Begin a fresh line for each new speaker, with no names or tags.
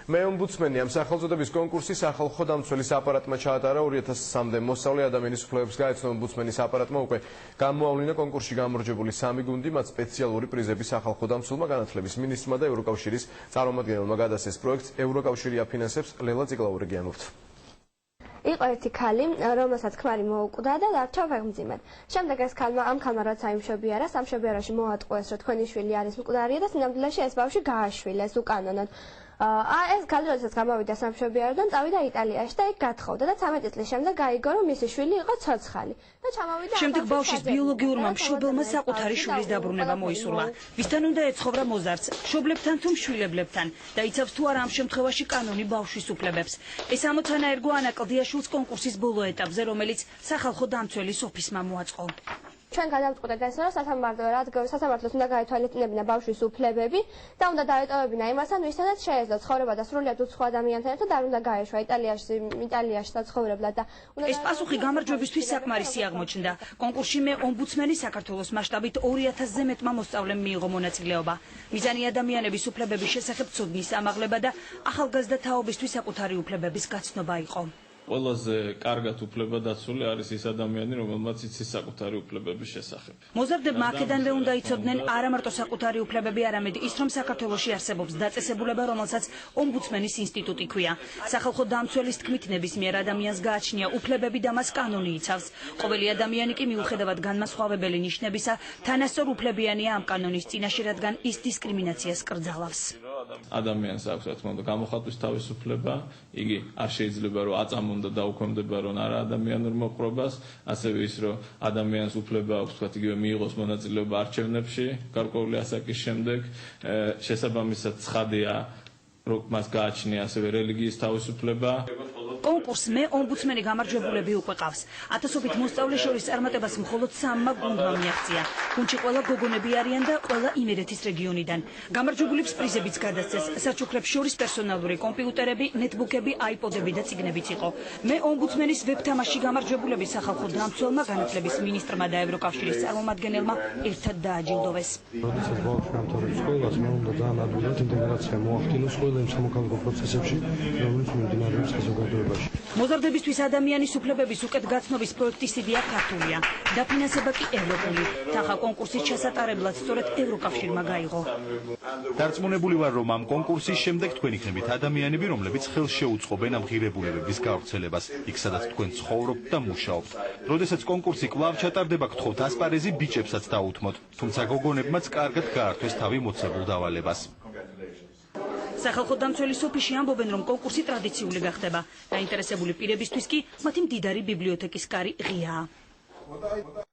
მეომბუდსმენი ამ სახელწოდების კონკურსის სახალხო დამცველის აპარატმა ჩაატარა 2003-მდე მოსწავლე ადამიანის უფლებებს გაეცნო ომბუდსმენის აპარატმა უკვე გამოავლინა კონკურსში გამარჯვებული 3 გუნდი, მათ სპეციალური პრიზები სახალხო დამცველმა, განათლების მინისტრმა და ევროკავშირის წარმომადგენელმა გადასცეს პროექტს ევროკავშირი აფინანსებს. ლელა ციკლაური გიამობთ.
იყო ერთი ქალი, რომელსაც ქმარი მოუკვდა და დარჩა ვეღმძიმედ. შემდეგ ეს ამ ქალმა რაც აიმშობიარა, სამშობიაროში მოატყუეს, რომ თქვენი შვილი არის მკვდარია და სინამდვილეში ეს ბავშვი გააშვილეს უკანონოდ. ეს ქალი როდესაც გამოვიდა სამშობიაროდან, წავიდა იტალიაში და იქ გათხოვდა და 13 წლის შემდეგ გაიგო, რომ მისი შვილი იყო ცოცხალი და ჩამოვიდა.
შემდეგ ბავშვის ბიოლოგიურმა მშობელმა საკუთარი შვილის დაბრუნება მოისურვა. ვისთან უნდა ეცხოვრა მოზარდს, მშობლებთან თუ მშვილებლებთან და იცავს თუ არა ამ შემთხვევაში კანონი ბავშვის უფლებებს. ეს ამოცანა ერგო ანა კლდიაშვილს კონკურსის ბოლო ეტაპზე, რომელიც სახალხო დამცველის ოფისმა მოაწყო.
ჩვენ გადავწყვეტეთ ეს, რომ სასამართლოს უნდა გაეთვალისწინებინა ბავშვის უფლებები და უნდა დაეტოვებინა იმასთან, ვისთანაც შეეძლო ცხოვრება და სრულიად უცხო ადამიანთან ერთად არ უნდა გაეშვა იტალიაში საცხოვრებლად და
ეს პასუხი გამარჯვებისთვის საკმარისი აღმოჩნდა. კონკურსში მე ომბუდსმენი საქართველოს მასშტაბით 2000-ზე მეტმა მოსწავლემ მიიღო მონაწილეობა. მიზანი ადამიანების უფლებების შესახებ ცოდნის ამაღლება და ახალგაზრდა თაობისთვის საკუთარი უფლებების გაცნობა იყო.
ყველაზე კარგად უფლება დაცული არის ის ადამიანი, რომელმაც იცის საკუთარი უფლებების შესახებ.
მოზარდებმა აქედანვე უნდა იცოდნენ არა მარტო საკუთარი უფლებები, არამედ ის, რომ საქართველოში არსებობს დაწესებულება, რომელსაც ომბუდსმენის ინსტიტუტი ქვია. სახალხო დამცველის თქმით, ნებისმიერ ადამიანს გააჩნია უფლებები და მას კანონი იცავს. ყოველი ადამიანი კი მიუხედავად განმასხვავებელი ნიშნებისა, თანასწორ უფლებიანია ამ კანონის წინაშე, რადგან ის დისკრიმინაციას კრძალავს.
ადამიანს აქვს რა თქმა უნდა გამოხატვის თავისუფლება, იგი არ შეიძლება რომ აწამონ და დაუქვემდებარონ არა ადამიანურ მოპყრობას, ასევე ის რომ ადამიანს უფლება აქვს თქვათ იგივე მიიღოს მონაწილეობა არჩევნებში გარკვეული ასაკის შემდეგ, შესაბამისად ცხადია რომ მას გააჩნია ასევე რელიგიის თავისუფლება.
კონკურს მე ომბუდსმენი გამარჯვებულები უკვე ყავს. ათასობით მოსწავლე შორის წარმატებას მხოლოდ 3 გუნდმა მიაღწია. გუნდში ყველა გოგონები არიან და ყველა იმერეთის რეგიონიდან. გამარჯვებულებს პრიზებიც გადასცეს. საჩუქრებს შორის პერსონალური კომპიუტერები, ნეტბუქები, აიპოდები და წიგნებიც იყო. მე ომბუდსმენის ვებ-თამაშში გამარჯვებულები სახალხო დამცველმა, განათლების მინისტრმა და ევროკავშირის წარმომადგენელმა ერთად დააჯილდოვეს.
როდესაც ბავშვი ამთავრებს სკოლას, მე უნდა ძალიან ადვილად ინტეგრაცია მოახდინოს ყველა იმ სამოქალაქო პროცესებში, რომელიც მიმდინარეობს საზოგადოებაში.
მოზარდებისთვის ადამიანის უფლებების უკეთ გაცნობის პროექტის იდეა ქართულია. დაფინანსება კი ევროპული. თანხა კონკურსის ჩასატარებლად სწორედ ევროკავშირმა გაიღო.
დარწმუნებული ვარ, რომ ამ კონკურსის შემდეგ თქვენ იქნებით ადამიანები, რომლებიც ხელს შეუწყობენ ამ ღირებულებების გავრცელებას, იქ სადაც თქვენ ცხოვრობთ და მუშაობთ. როდესაც კონკურსი კვლავ ჩატარდება, გთხოვთ ასპარეზი ბიჭებსაც დაუთმოთ, თუმცა გოგონებმაც კარგად გაართვეს თავი მოცებულ დავალებას.
სახალხო დამცველის ოფისში ამბობენ, რომ კონკურსი ტრადიციული გახდება. დაინტერესებული პირებისთვის კი მათი მდიდარი ბიბლიოთეკის კარი ღიაა.